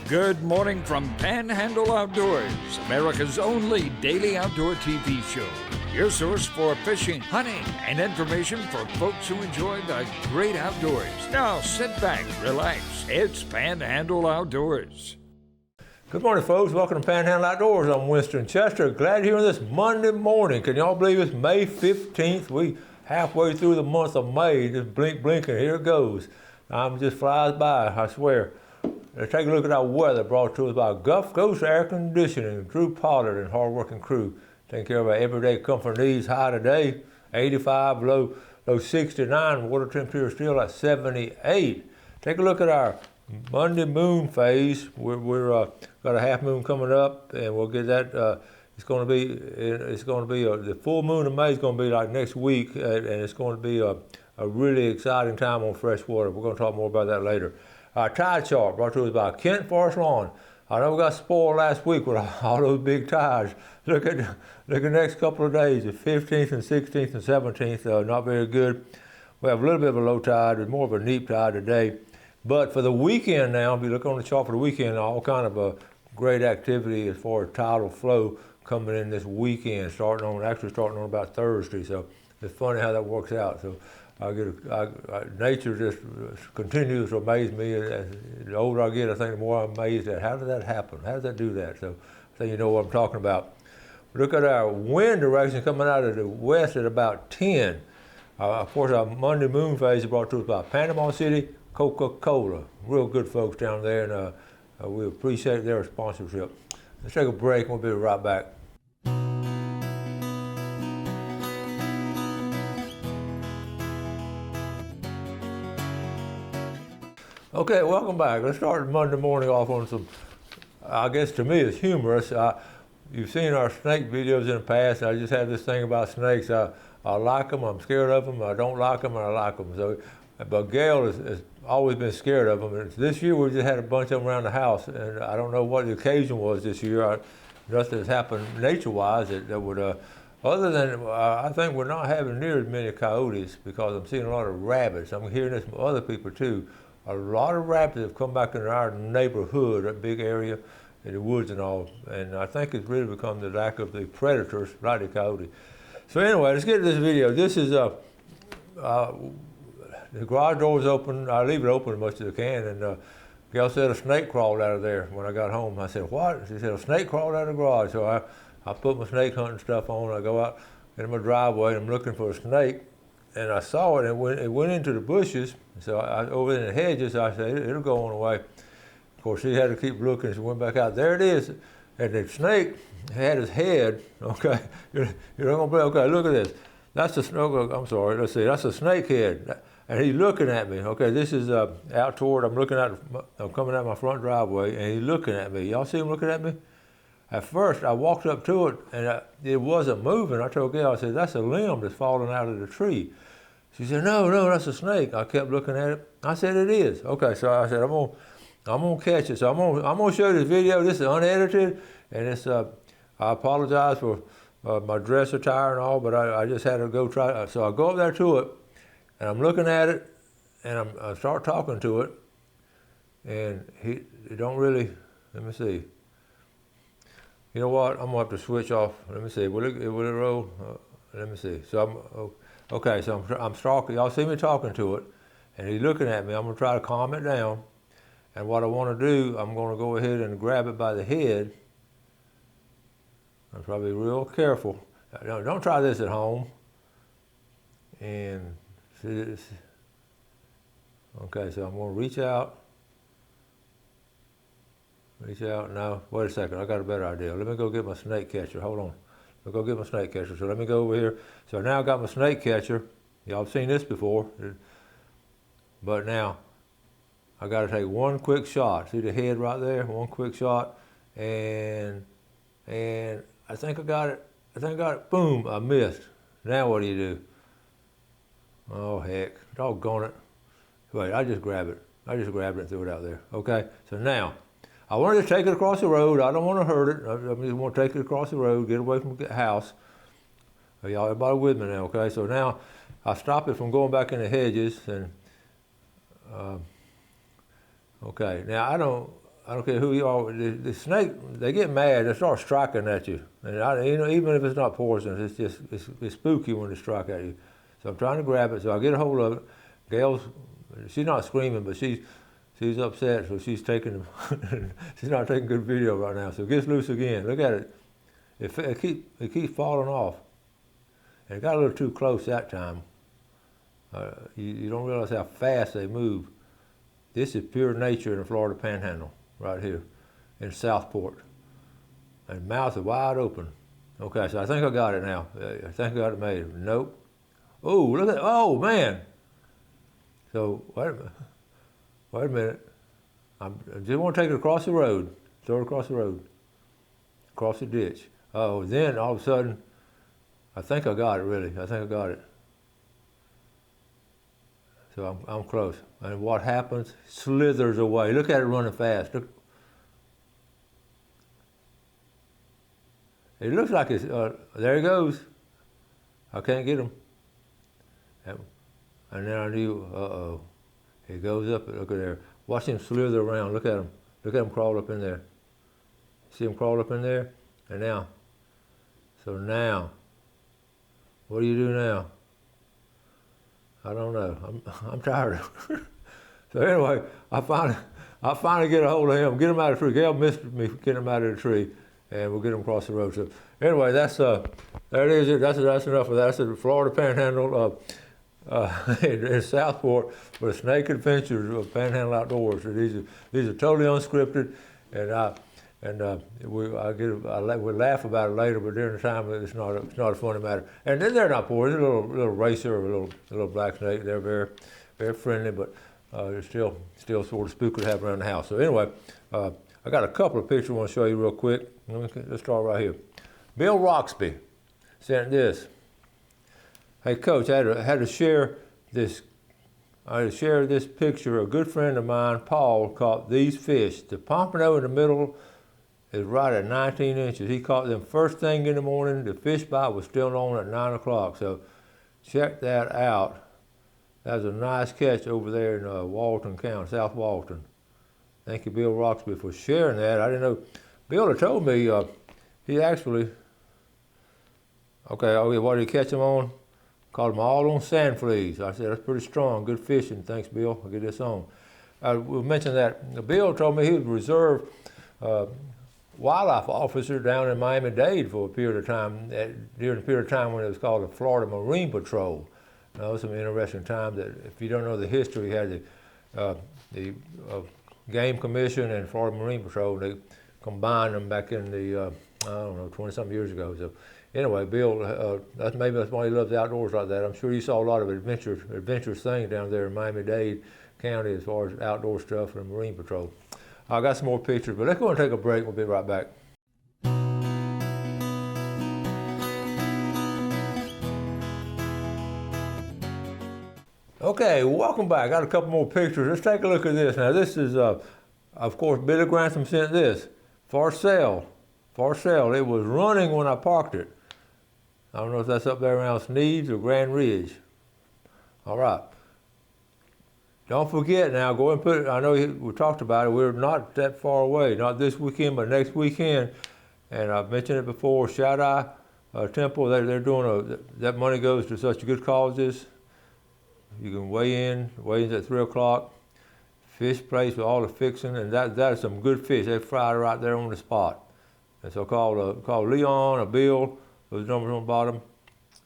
Good morning from Panhandle Outdoors, America's only daily outdoor TV show. Your source for fishing, hunting, and information for folks who enjoy the great outdoors. Now sit back, relax. It's Panhandle Outdoors. Good morning, folks. Welcome to Panhandle Outdoors. I'm Winston Chester. Glad you're here this Monday morning. Can y'all believe it's May 15th? We halfway through the month of May. Just blinking. Here it goes. Time just flies by, I swear. Let's take a look at our weather brought to us by Gulf Coast Air Conditioning, Drew Pollard and hard-working crew. Taking care of our everyday comfort needs. High today, 85, low 69. Water temperature still at 78. Take a look at our Monday moon phase. We're got a half moon coming up, and we'll get that. It's going to be the full moon of May is going to be like next week, and it's going to be a really exciting time on freshwater. We're going to talk more about that later. Our tide chart brought to us by Kent Forest Lawn. I know we got spoiled last week with all those big tides. Look at the next couple of days, the 15th and 16th and 17th, not very good. We have a little bit of a low tide, it's more of a neap tide today. But for the weekend now, if you look on the chart for the weekend, all kind of a great activity as far as tidal flow coming in this weekend, starting on about Thursday. So it's funny how that works out. So nature just continues to amaze me. The older I get, I think the more I'm amazed at how did that happen? How did that do that? So I think you know what I'm talking about. Look at our wind direction coming out of the west at about 10. Of course, our Monday moon phase is brought to us by Panama City Coca-Cola. Real good folks down there, and we appreciate their sponsorship. Let's take a break, and we'll be right back. Okay, welcome back. Let's start Monday morning off on some, I guess to me it's humorous. You've seen our snake videos in the past. I just have this thing about snakes. I like them, I'm scared of them, I don't like them, and I like them. So, but Gail has always been scared of them. And this year we just had a bunch of them around the house, and I don't know what the occasion was this year. Nothing has happened nature-wise that would, other than I think we're not having near as many coyotes because I'm seeing a lot of rabbits. I'm hearing this from other people too. A lot of rabbits have come back into our neighborhood, that big area in the woods and all, and I think it's really become the lack of the predators, like the coyote. So anyway, let's get to this video. This is the garage door is open. I leave it open as much as I can, and Gail said a snake crawled out of there when I got home. I said, what? She said, a snake crawled out of the garage. So I put my snake hunting stuff on. I go out in my driveway, and I'm looking for a snake. And I saw it, and it went into the bushes. So over in the hedges, I said, it'll go on away. Of course, she had to keep looking. She went back out. There it is. And the snake had his head, okay? You're not gonna believe, okay, look at this. That's the snake, I'm sorry, let's see, that's a snake head. And he's looking at me, okay? This is out toward, I'm coming out my front driveway, and he's looking at me. Y'all see him looking at me? At first, I walked up to it, and it wasn't moving. I told Gail, I said, that's a limb that's falling out of the tree. She said, no, that's a snake. I kept looking at it. I said, it is. Okay, so I said, I'm gonna catch it. So I'm gonna show you this video. This is unedited, and it's I apologize for my dress attire and all, but I just had to go try. So I go up there to it, and I'm looking at it, and I start talking to it, and he don't really. Let me see. You know what? I'm gonna have to switch off. Let me see. Will it roll? Let me see. So okay. So I'm talking. Y'all see me talking to it, and he's looking at me. I'm gonna try to calm it down. And what I want to do, I'm going to go ahead and grab it by the head. I'm probably real careful. Don't try this at home. And see this. Okay, so I'm going to reach out. Now, wait a second. I got a better idea. Let me go get my snake catcher. Hold on. I'll go get my snake catcher. So let me go over here. So now I got my snake catcher. Y'all have seen this before. But now, I got to take one quick shot. See the head right there? One quick shot, and I think I got it. Boom! I missed. Now what do you do? Oh heck! Doggone it! Wait, I just grabbed it. I just grabbed it and threw it out there. Okay. So now, I wanted to take it across the road. I don't want to hurt it. I just want to take it across the road, get away from the house. Are y'all everybody with me now? Okay. So now, I stop it from going back in the hedges and. Okay, now I don't care who you are, the snake, they get mad, they start striking at you. And even if it's not poisonous, it's spooky when they strike at you. So I'm trying to grab it, so I get a hold of it. Gail's, she's not screaming, but she's upset, so she's taking, she's not taking good video right now. So it gets loose again. Look at it. It keeps falling off. And it got a little too close that time. You don't realize how fast they move. This is pure nature in the Florida Panhandle, right here in Southport. And mouth is wide open. Okay, so I think I got it now. I think I got it made. Nope. Oh, look at, oh man. So, wait a minute. I just want to take it across the road. Throw it across the road. Across the ditch. Oh, then all of a sudden, I think I got it really. I think I got it. So I'm close. And what happens? Slithers away. Look at it running fast. Look. It looks like it's, there he goes. I can't get him. And then I knew, uh-oh. He goes up, look at there. Watch him slither around, look at him. Look at him crawl up in there. See him crawl up in there? And now, so now, what do you do now? I don't know, I'm tired. So anyway, I finally get a hold of him, get him out of the tree. Gail missed me getting him out of the tree, and we'll get him across the road. So anyway, that's, there it is, that's enough of that. That's the Florida Panhandle, in Southport for the Snake Adventures of Panhandle Outdoors. So these are totally unscripted, and we laugh about it later, but during the time it's not a funny matter. And then they're not poor. There's a little racer, a little black snake. They're very friendly, but they're still sort of spooky to have around the house. So anyway, I got a couple of pictures I want to show you real quick. Let's start right here. Bill Roxby sent this. Hey, Coach, I had to share this. I had to share this picture. A good friend of mine, Paul, caught these fish. The pompano in the middle is right at 19 inches. He caught them first thing in the morning. The fish bite was still on at 9 o'clock. So check that out. That was a nice catch over there in Walton County, South Walton. Thank you, Bill Roxby, for sharing that. I didn't know. Bill had told me he actually. Okay, what did he catch them on? Caught them all on sand fleas. I said, that's pretty strong, good fishing. Thanks, Bill. I'll get this on. We mentioned that Bill told me he was reserve wildlife officer down in Miami-Dade for a period of time, during the period of time when it was called the Florida Marine Patrol. Now, was some interesting time that, if you don't know the history, we had the Game Commission and Florida Marine Patrol. They combined them back in the, I don't know, 20-something years ago. So anyway, Bill, maybe that's why he loves outdoors like that. I'm sure you saw a lot of adventurous things down there in Miami-Dade County as far as outdoor stuff and Marine Patrol. I got some more pictures, but let's go and take a break. We'll be right back. Okay, welcome back. Got a couple more pictures. Let's take a look at this. Now this is, of course, Billy Grantham sent this. For sale. For sale. It was running when I parked it. I don't know if that's up there around Sneeds or Grand Ridge. All right. Don't forget now, go and put it, I know we talked about it, we're not that far away, not this weekend, but next weekend. And I've mentioned it before, Shaddai Temple, they're doing that money goes to such good causes. You can weigh in at 3 o'clock. Fish place with all the fixing, and that is some good fish. They fry it right there on the spot. And so call Leon or Bill, those numbers on the bottom,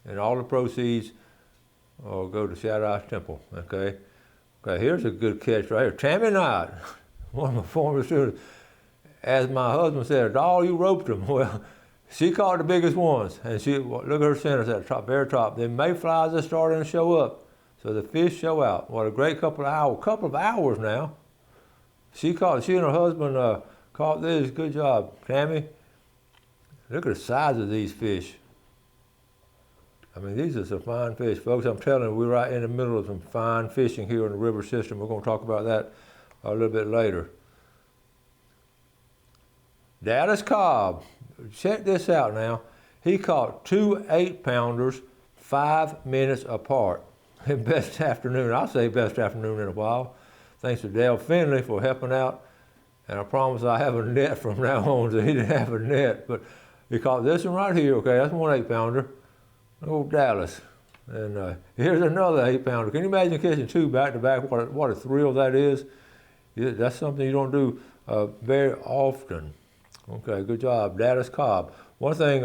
and all the proceeds go to Shaddai Temple, okay? Okay, here's a good catch right here. Tammy Knight, one of my former students. As my husband said, "Doll, you roped them." Well, she caught the biggest ones, and look at her sentence at the top, very top. The mayflies are starting to show up, so the fish show out. What a great couple of hours now. She and her husband caught this. Good job, Tammy. Look at the size of these fish. I mean, these are some fine fish, folks. I'm telling you, we're right in the middle of some fine fishing here in the river system. We're going to talk about that a little bit later. Dallas Cobb, check this out now. He caught 2 8-pounders 5 minutes apart. Best afternoon, I'll say best afternoon in a while. Thanks to Dale Finley for helping out. And I promise I have a net from now on, so he didn't have a net. But he caught this one right here, okay, that's one 8-pounder, old Dallas. And here's another 8-pounder. Can you imagine catching two back to back? What a thrill that is. That's something you don't do very often. Okay, good job, Dallas Cobb. One thing,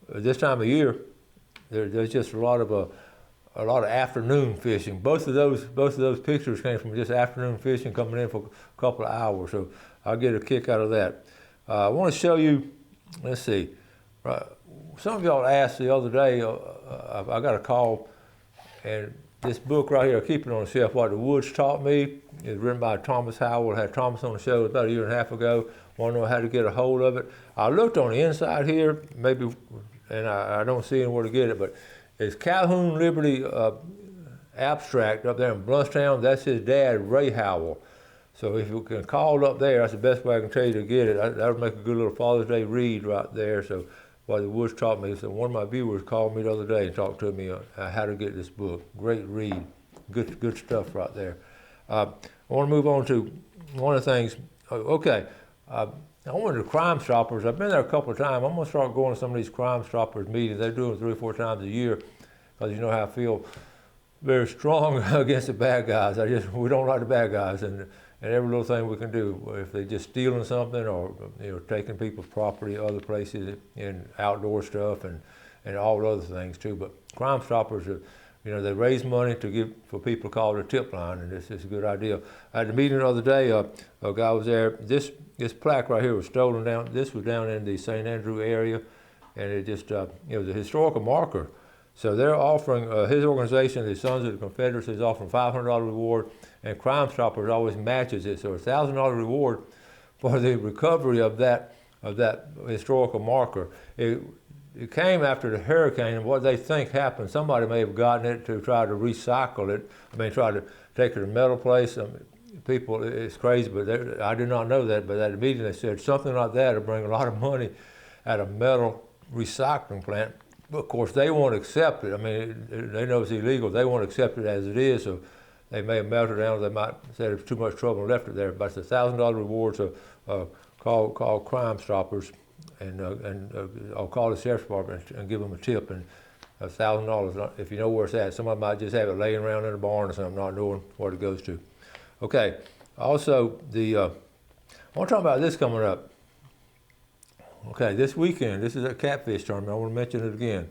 this time of year, there's just a lot of afternoon fishing. Both of those pictures came from just afternoon fishing, coming in for a couple of hours. So I'll get a kick out of that. I want to show you. Let's see. Some of y'all asked the other day. I got a call, and this book right here, I keep it on the shelf. What the Woods Taught Me. It's written by Thomas Howell. Had Thomas on the show about a year and a half ago. Want to know how to get a hold of it. I looked on the inside here, maybe, and I don't see anywhere to get it, but it's Calhoun Liberty Abstract up there in Bluntstown. That's his dad, Ray Howell. So if you can call up there, that's the best way I can tell you to get it. That would make a good little Father's Day read right there. So what the Woods Taught Me. So one of my viewers called me the other day and talked to me how to get this book. Great read. Good stuff right there. I want to move on to one of the things. Okay. I went to Crime Stoppers. I've been there a couple of times. I'm going to start going to some of these Crime Stoppers meetings. They do them 3 or 4 times a year because you know how I feel very strong against the bad guys. We don't like the bad guys, and every little thing we can do, if they're just stealing something or taking people's property, other places, and outdoor stuff, and all other things too. But Crime Stoppers are, they raise money to give for people to call the tip line, and it's a good idea. I had a meeting the other day. A guy was there. This plaque right here was stolen down. This was down in the St. Andrew area, and it just it was a historical marker. So they're offering his organization, the Sons of the Confederacy, is offering $500 reward, and Crime Stoppers always matches it. So a $1,000 reward for the recovery of that historical marker. It came after the hurricane, and what they think happened, somebody may have gotten it to try to recycle it. Try to take it to a metal place. People, it's crazy, but I did not know that. But at the meeting, they said something like that would bring a lot of money at a metal recycling plant. But of course, they won't accept it. They know it's illegal. They won't accept it as it is. So they may have melted it down. Or they might say there's too much trouble and left it there. But it's a $1,000 reward. So call Crime Stoppers. And I'll call the sheriff's department and give them a tip, and $1,000 if you know where it's at. Somebody might just have it laying around in a barn or something, not knowing what it goes to. Okay. Also, I want to talk about this coming up. Okay, this weekend, this is a catfish tournament. I want to mention it again.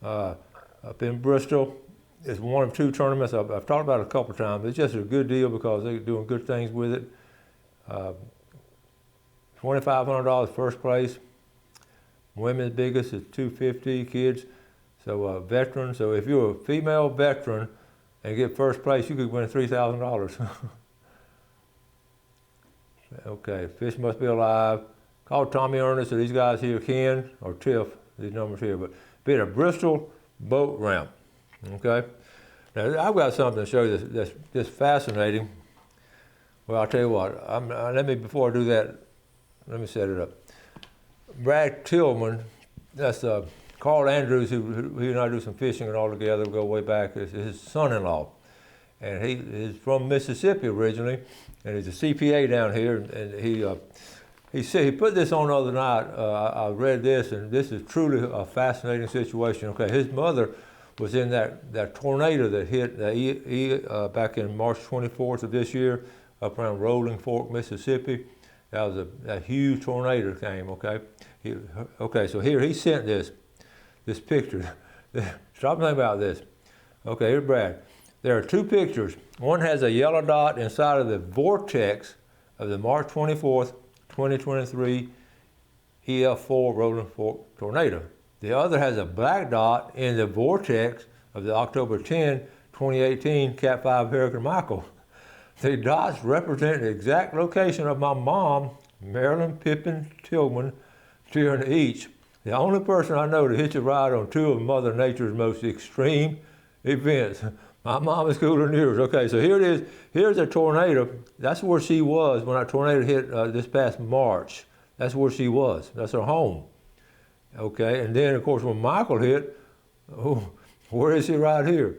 Up in Bristol, it's one of 2 tournaments. I've talked about it a couple of times. It's just a good deal because they're doing good things with it. $2,500 first place. Women's biggest is $250. Kids, so veterans. So if you're a female veteran and get first place, you could win $3,000. Okay, fish must be alive. Call Tommy Ernest or these guys here, Ken or Tiff. These numbers here, but be at a Bristol boat ramp. Okay. Now I've got something to show you that's just fascinating. Well, I'll tell you what. Before I do that. Let me set it up. Brad Tillman, that's Carl Andrews, who he and I do some fishing and all together. We go way back. Is his son-in-law, and he's from Mississippi originally, and he's a CPA down here. And he said he put this on the other night. I read this, and this is truly a fascinating situation. Okay, his mother was in that tornado that hit back in March 24th of this year up around Rolling Fork, Mississippi. That was a huge tornado came, okay? So here he sent this picture. Stop and think about this. Okay, here's Brad. There are 2 pictures. One has a yellow dot inside of the vortex of the March 24th, 2023 EF4 Rolling Fork tornado. The other has a black dot in the vortex of the October 10, 2018 Cat 5 Hurricane Michael. The dots represent the exact location of my mom, Marilyn Pippin Tillman, during each. The only person I know to hitch a ride on 2 of Mother Nature's most extreme events. My mom is cooler than yours. Okay, so here it is. Here's a tornado. That's where she was when that tornado hit this past March. That's where she was. That's her home. Okay, and then of course when Michael hit, where is she right here?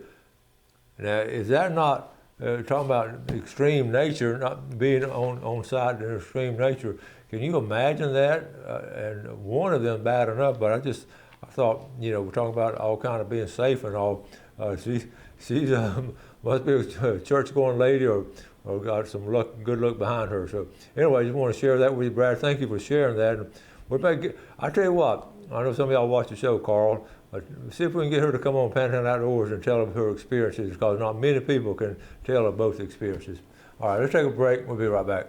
Now, is that not talking about extreme nature, not being on site in extreme nature. Can you imagine that? And one of them bad enough, but I thought, we're talking about all kind of being safe and all. She's must be a church-going lady or got some good luck behind her. So anyway, I just want to share that with you, Brad. Thank you for sharing that. And I tell you what, I know some of y'all watch the show, Carl. See if we can get her to come on Panhandle Outdoors and tell them her experiences, because not many people can tell of both experiences. All right, let's take a break. We'll be right back.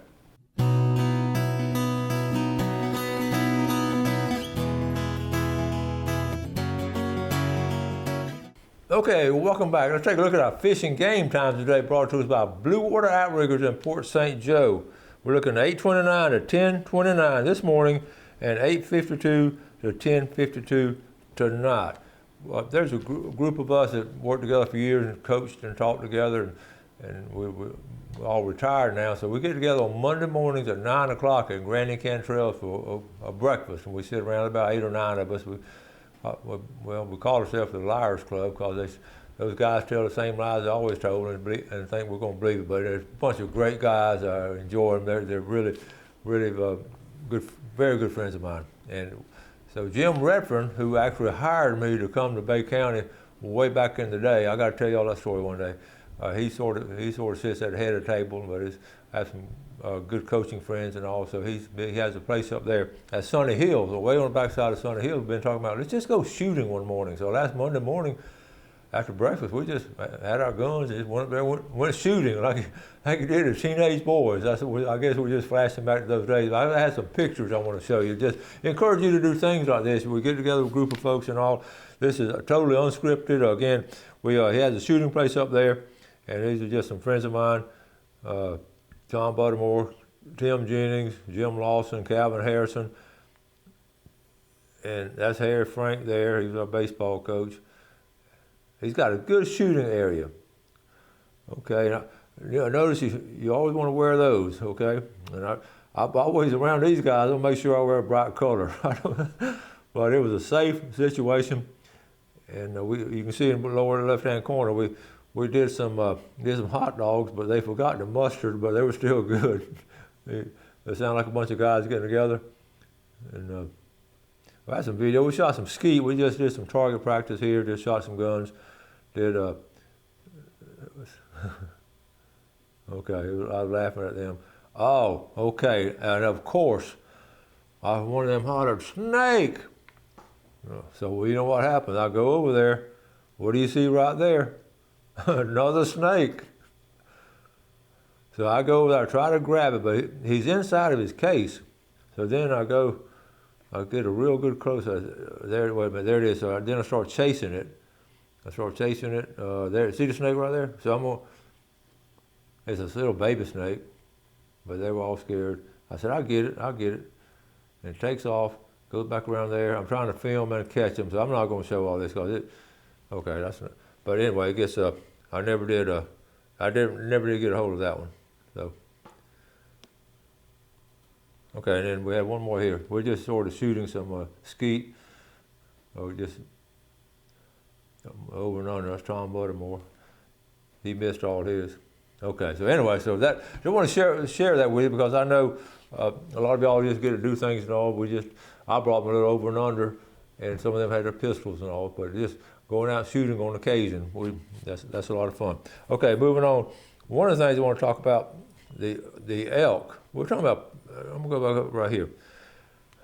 Okay, welcome back. Let's take a look at our fishing game times today, brought to us by Blue Water Outriggers in Port St. Joe. We're looking at 8:29 to 10:29 this morning and 8:52 to 10:52 tonight. Well, there's a group of us that worked together for years and coached and taught together, and we're all retired now. So we get together on Monday mornings at 9 o'clock at Granny Cantrell for a breakfast, and we sit around about 8 or 9 of us. We call ourselves the Liars Club because those guys tell the same lies they always told and think we're going to believe it. But there's a bunch of great guys. I enjoy them. They're really, really good, very good friends of mine. And so Jim Redfern, who actually hired me to come to Bay County way back in the day, I got to tell y'all that story one day. He sort of sits at the head of the table, but he's has some good coaching friends and all. So he has a place up there at Sunny Hills, way on the backside of Sunny Hills. We've been talking about, let's just go shooting one morning. So last Monday morning after breakfast, we just had our guns and just went up there, went shooting like you did as teenage boys. I guess we're just flashing back to those days. I had some pictures I want to show you. Just encourage you to do things like this. We get together with a group of folks and all. This is totally unscripted. Again, he has a shooting place up there, and these are just some friends of mine. Tom Buttermore, Tim Jennings, Jim Lawson, Calvin Harrison, and that's Harry Frank there. He's our baseball coach. He's got a good shooting area. Okay, now, notice you always want to wear those, okay? And I'm always around these guys, I'll make sure I wear a bright color. But it was a safe situation, and you can see in the lower left-hand corner, we did some hot dogs, but they forgot the mustard, but they were still good. They sound like a bunch of guys getting together. And we had some video. We shot some skeet. We just did some target practice here. Just shot some guns. Okay, I was laughing at them. Oh, okay, and of course, one of them hollered, "Snake!" So you know what happens? I go over there. What do you see right there? Another snake. So I go over there, try to grab it, but he's inside of his case. So then I get a real good close. There, wait a minute, there it is. So then I start chasing it. There, see the snake right there? So it's a little baby snake, but they were all scared. I said, I'll get it. And it takes off, goes back around there. I'm trying to film and catch him, so I'm not going to show all this because okay, that's not. But anyway, it gets I never did get a hold of that one. So okay, and then we have one more here. We're just sort of shooting some skeet. Just over and under. That's Tom Buttermore. He missed all his. Okay, so anyway, so that I want to share that with you because I know a lot of y'all just get to do things and all. I brought them a little over and under, and some of them had their pistols and all, but just going out shooting on occasion, that's a lot of fun. Okay, moving on. One of the things I want to talk about, the elk. We're talking about, I'm going to go back up right here.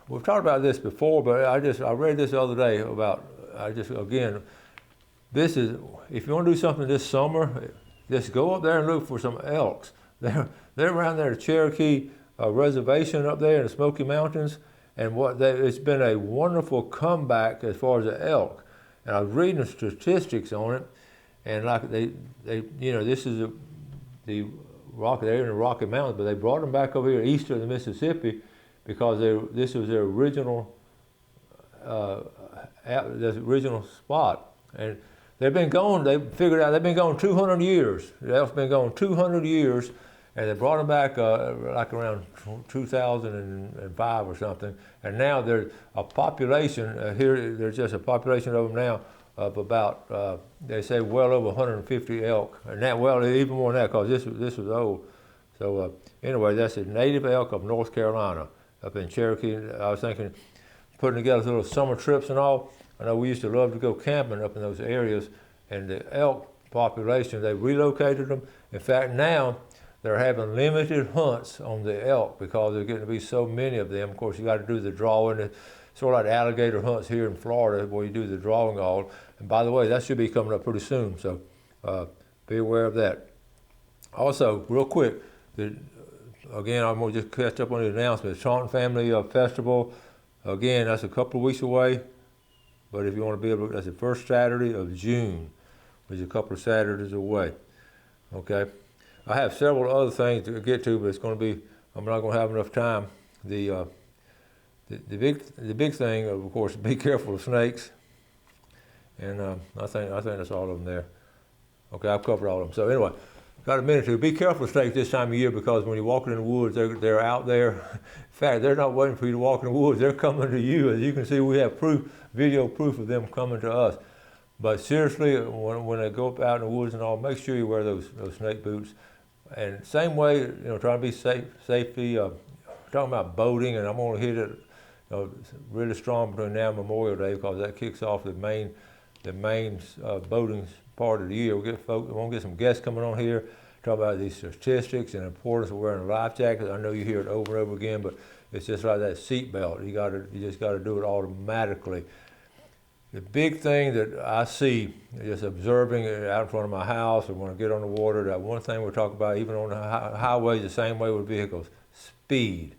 We've talked about this before, but I read this the other day about, again, this is, if you want to do something this summer, just go up there and look for some elks. They're around there, the Cherokee Reservation up there in the Smoky Mountains, and it's been a wonderful comeback as far as the elk. And I was reading the statistics on it, and like they this is they're in the Rocky Mountains, but they brought them back over here east of the Mississippi because this was their original spot. And they've been gone. They figured out they've been gone 200 years. The elk's been gone 200 years, and they brought them back like around 2005 or something. And now there's a population here. There's just a population of them now of about, they say well over 150 elk, and that, well, even more than that, because this was old. So anyway, that's a native elk of North Carolina, up in Cherokee. I was thinking, putting together little summer trips and all. I know we used to love to go camping up in those areas, and the elk population, they relocated them. In fact, now they're having limited hunts on the elk because there's getting to be so many of them. Of course, you got to do the drawing. It's sort of like alligator hunts here in Florida where you do the drawing all. And by the way, that should be coming up pretty soon, so be aware of that. Also, real quick, again, I'm going to just catch up on the announcement. The Taunton Family Festival, again, that's a couple of weeks away. But if you want to be able to, that's the first Saturday of June, which is a couple of Saturdays away. Okay? I have several other things to get to, but it's going to be, I'm not going to have enough time. The big thing, of course, be careful of snakes. And I think that's all of them there. Okay, I've covered all of them. So anyway, got a minute to be careful of snakes this time of year, because when you're walking in the woods, they're out there. In fact, they're not waiting for you to walk in the woods. They're coming to you. As you can see, we have video proof of them coming to us. But seriously, when they go up out in the woods and all, make sure you wear those snake boots. And same way, trying to be safety. Talking about boating, and I'm going to hit it really strong between now and Memorial Day, because that kicks off the main boating part of the year. We're going to get some guests coming on here, talk about these statistics and the importance of wearing a life jacket. I know you hear it over and over again, but it's just like that seat belt. You just got to do it automatically. The big thing that I see, just observing it out in front of my house or when I get on the water, that one thing we're talking about, even on the highways, the same way with vehicles, speed.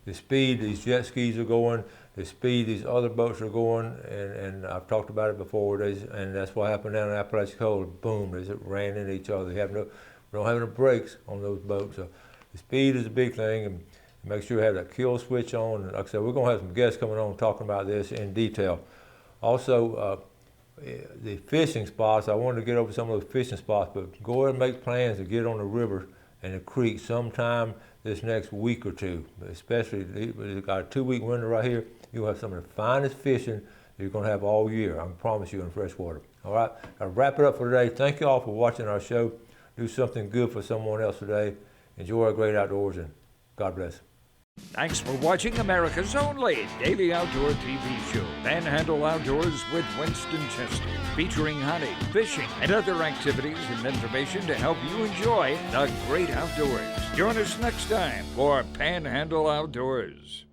The speed these jet skis are going, the speed these other boats are going, and I've talked about it before, and that's what happened down in Appalachian Cove. Boom, they just ran into each other. We don't have no brakes on those boats. So the speed is a big thing, and make sure you have that kill switch on. And like I said, we're going to have some guests coming on talking about this in detail. Also, the fishing spots, I wanted to get over some of those fishing spots, but go ahead and make plans to get on the river and the creek sometime this next week or two. Especially, we've got a 2-week window right here. You'll have some of the finest fishing you're going to have all year, I promise you, in freshwater. All right, I'll wrap it up for today. Thank you all for watching our show. Do something good for someone else today. Enjoy our great outdoors, and God bless. Thanks for watching America's only daily outdoor TV show, Panhandle Outdoors with Winston Chester, featuring hunting, fishing, and other activities and information to help you enjoy the great outdoors. Join us next time for Panhandle Outdoors.